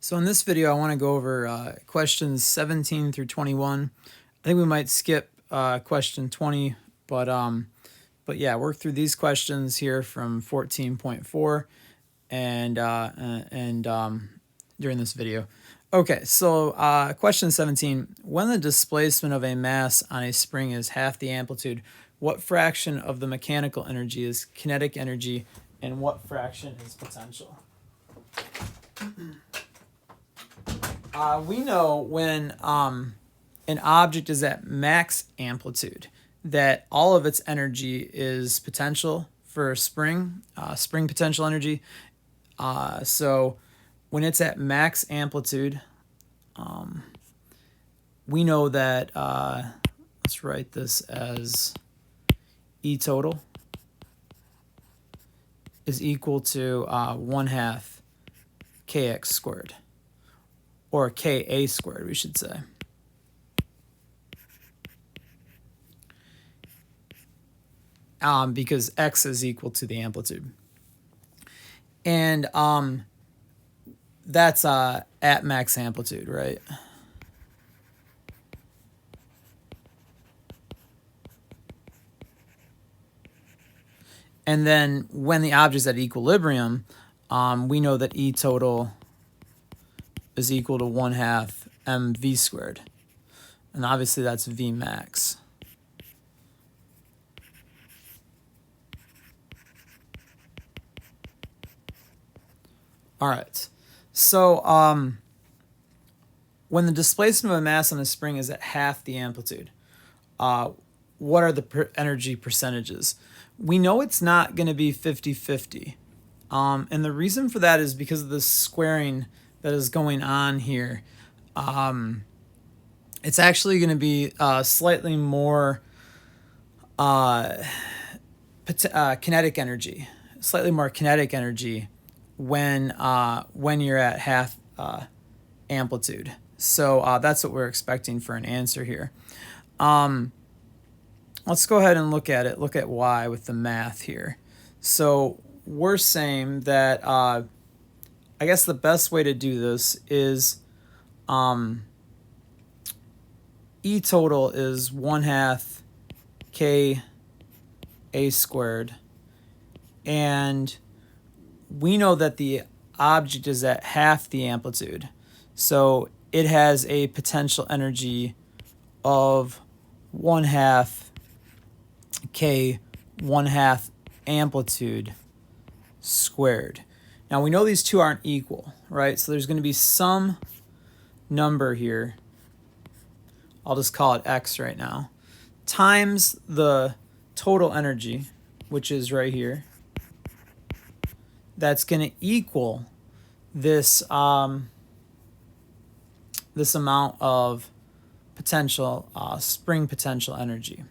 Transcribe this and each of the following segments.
So in this video, I want to go over questions 17 through 21. I think we might skip question 20, but yeah, work through these questions here from 14.4 and during this video. Okay, so question 17: when the displacement of a mass on a spring is half the amplitude, what fraction of the mechanical energy is kinetic energy, and what fraction is potential? We know when an object is at max amplitude that all of its energy is potential for a spring, spring potential energy. So when it's at max amplitude, we know that, let's write this as E total is equal to 1/2 kx squared. Or Ka squared, we should say. Because x is equal to the amplitude. And that's at max amplitude, right? And then when the object's at equilibrium, we know that E total is equal to 1/2 mv squared. And obviously that's V max. All right. So when the displacement of a mass on a spring is at half the amplitude, what are the energy percentages? We know it's not going to be 50-50. And the reason for that is because of the squaring that is going on here. It's actually going to be slightly more kinetic energy, when you're at half amplitude. So that's what we're expecting for an answer here. Let's go ahead and look at y with the math here. So we're saying that I guess the best way to do this is E total is 1/2 Ka squared, and we know that the object is at half the amplitude, so it has a potential energy of 1/2 K 1/2 amplitude squared. Now we know these two aren't equal, right? So there's going to be some number here, I'll just call it x right now, times the total energy, which is right here. That's going to equal this this amount of potential spring potential energy.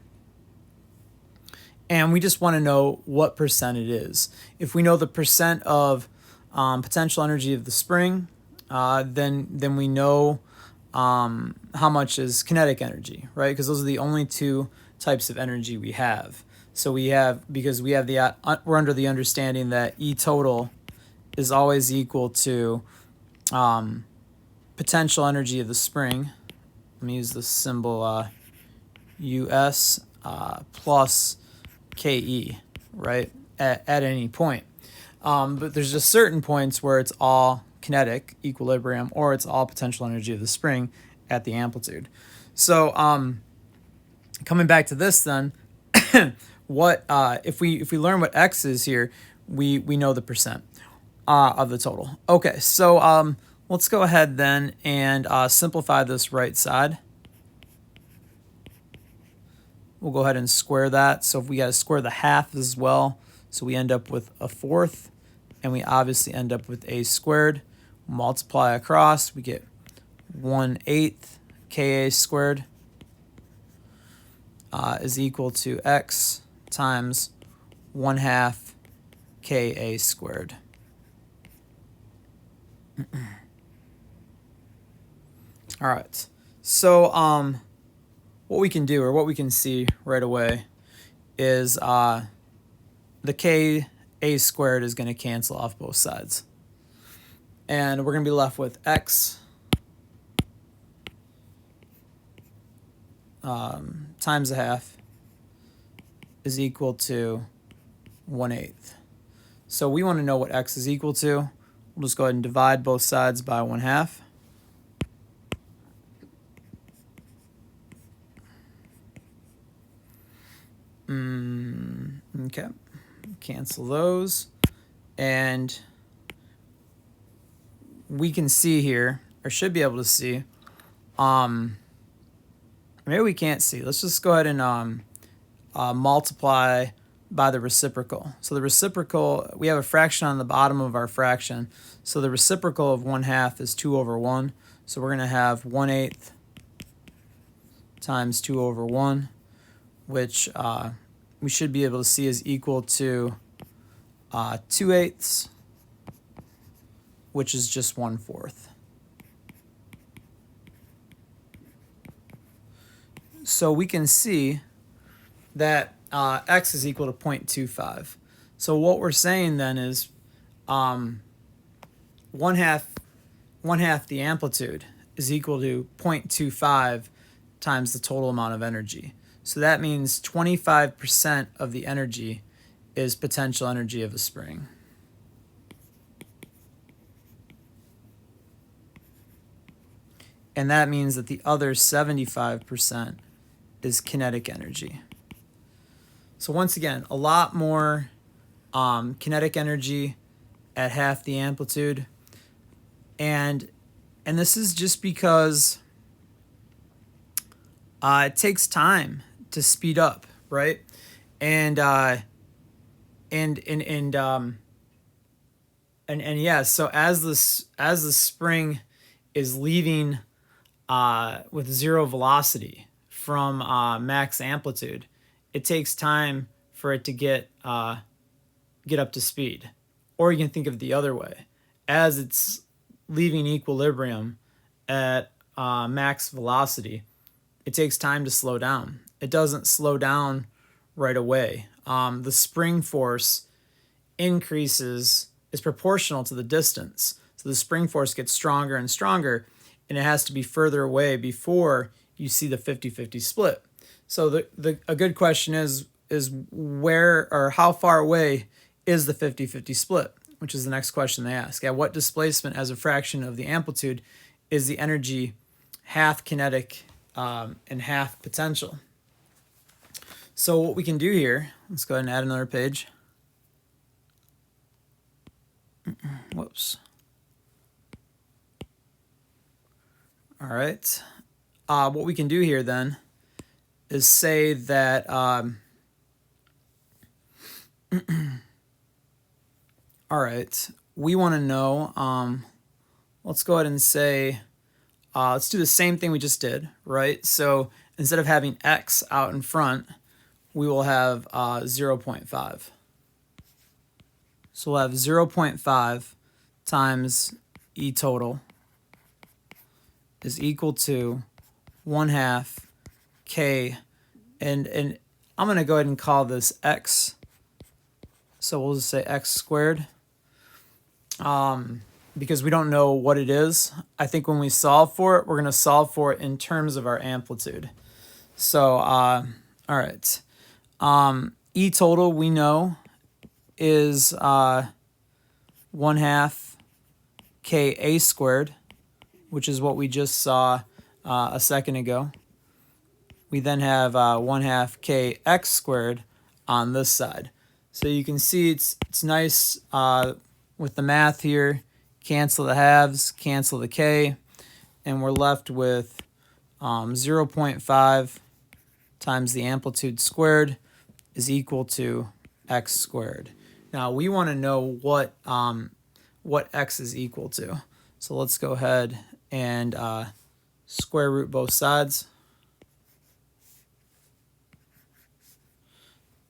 And we just want to know what percent it is. If we know the percent of potential energy of the spring, then we know how much is kinetic energy, right? Because those are the only two types of energy we have. So we're under the understanding that E total is always equal to potential energy of the spring. Let me use the symbol US plus Ke, right, at any point. But there's just certain points where it's all kinetic equilibrium, or it's all potential energy of the spring at the amplitude. So coming back to this then, what if we learn what x is here, we know the percent of the total. Okay, so let's go ahead then and simplify this right side. We'll go ahead and square that. So if we got to square the half as well, so we end up with 1/4, and we obviously end up with a squared. Multiply across, we get 1/8 Ka squared is equal to x times 1/2 Ka squared. All right, so what we can do, or what we can see right away, is the Ka squared is going to cancel off both sides. And we're going to be left with x times a half is equal to 1/8. So we want to know what x is equal to. We'll just go ahead and divide both sides by 1/2. Okay, cancel those. And we can see here, or should be able to see, maybe we can't see. Let's just go ahead and multiply by the reciprocal. So the reciprocal, we have a fraction on the bottom of our fraction. So the reciprocal of 1/2 is 2/1. So we're going to have 1/8 times 2/1, which we should be able to see is equal to 2/8, which is just 1/4. So we can see that x is equal to 0.25. So what we're saying then is 1/2 the amplitude is equal to 0.25 times the total amount of energy. So that means 25% of the energy is potential energy of a spring. And that means that the other 75% is kinetic energy. So once again, a lot more kinetic energy at half the amplitude. And this is just because it takes time to speed up, right? And yeah, so as the spring is leaving with zero velocity from max amplitude, it takes time for it to get up to speed. Or you can think of it the other way. As it's leaving equilibrium at max velocity, it takes time to slow down. It doesn't slow down right away. The spring force is proportional to the distance. So the spring force gets stronger and stronger, and it has to be further away before you see the 50-50 split. So a good question is where or how far away is the 50-50 split, which is the next question they ask. At what displacement as a fraction of the amplitude is the energy half kinetic and half potential? So what we can do here, let's go ahead and add another page. Whoops. All right. What we can do here then is say that all right, we want to know, let's go ahead and say, let's do the same thing we just did, right? So instead of having x out in front, we will have 0.5. So we'll have 0.5 times E total is equal to 1/2 K, and I'm going to go ahead and call this x. So we'll just say x squared, because we don't know what it is. I think when we solve for it, we're going to solve for it in terms of our amplitude. So, all right. E total we know is 1/2 Ka squared, which is what we just saw a second ago. We then have 1/2 Kx squared on this side. So you can see it's nice with the math here. Cancel the halves, cancel the K, and we're left with 0.5 times the amplitude squared is equal to x squared. Now we want to know what x is equal to. So let's go ahead and square root both sides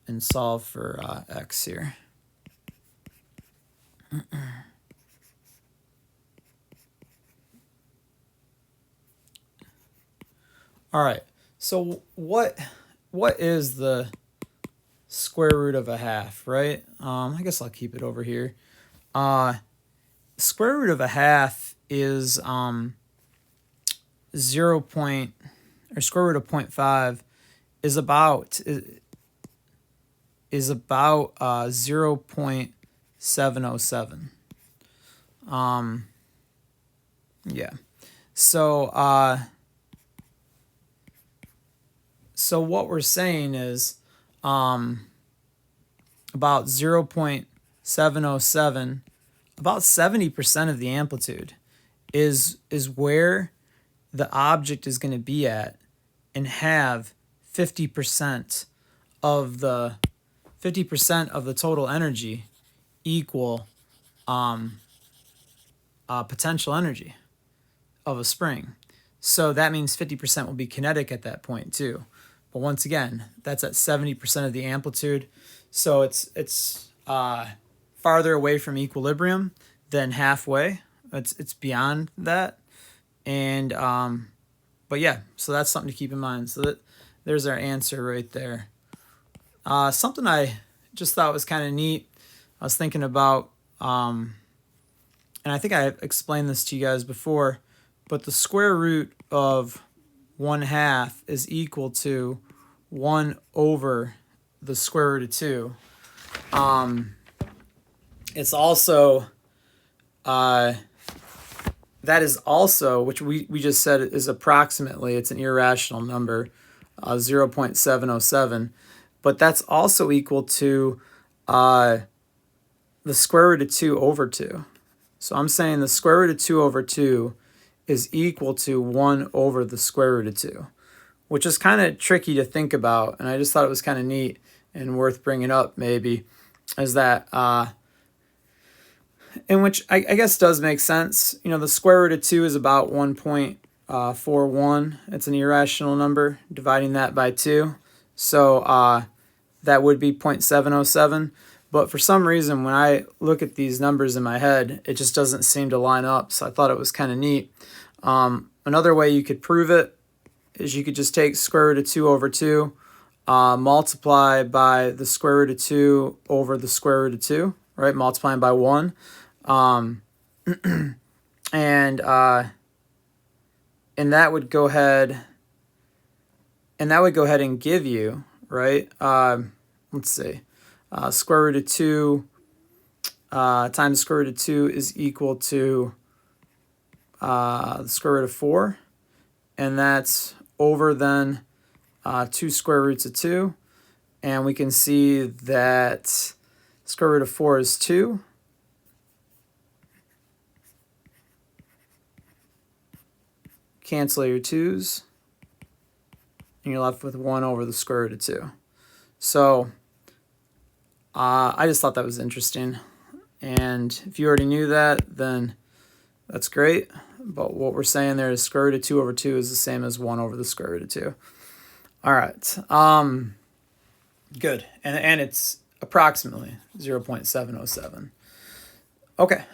and solve for x here. All right, so what is the square root of a half, right? I guess I'll keep it over here. square root of a half is 0 point, or square root of 0.5 is about 0.707. Yeah. So what we're saying is about 0.707, about 70% of the amplitude is where the object is going to be at and have 50% of the total energy equal potential energy of a spring. So that means 50% will be kinetic at that point too. But once again, that's at 70% of the amplitude. So it's farther away from equilibrium than halfway. It's beyond that. And but yeah, so that's something to keep in mind. So there's our answer right there. Something I just thought was kind of neat. I was thinking about, and I think I explained this to you guys before, but the square root of 1/2 is equal to 1 over the square root of 2. It's also, that is also, which we just said is approximately, it's an irrational number, 0.707, but that's also equal to the square root of 2 over 2. So I'm saying the square root of 2 over 2 is equal to 1 over the square root of 2, which is kind of tricky to think about, and I just thought it was kind of neat and worth bringing up maybe, is that, in which I guess does make sense. You know, the square root of 2 is about 1.41. It's an irrational number, dividing that by 2. So that would be 0.707. But for some reason, when I look at these numbers in my head, it just doesn't seem to line up. So I thought it was kind of neat. Another way you could prove it is you could just take square root of 2 over 2, multiply by the square root of 2 over the square root of 2, right? Multiplying by 1. And that would go ahead and give you, right? Let's see. Square root of 2 times square root of 2 is equal to the square root of 4. And that's over then 2 square roots of 2. And we can see that square root of 4 is 2. Cancel your 2's. And you're left with 1 over the square root of 2. So I just thought that was interesting. And if you already knew that, then that's great. But what we're saying there is square root of 2 over 2 is the same as 1 over the square root of 2. All right. Good. And it's approximately 0.707. Okay.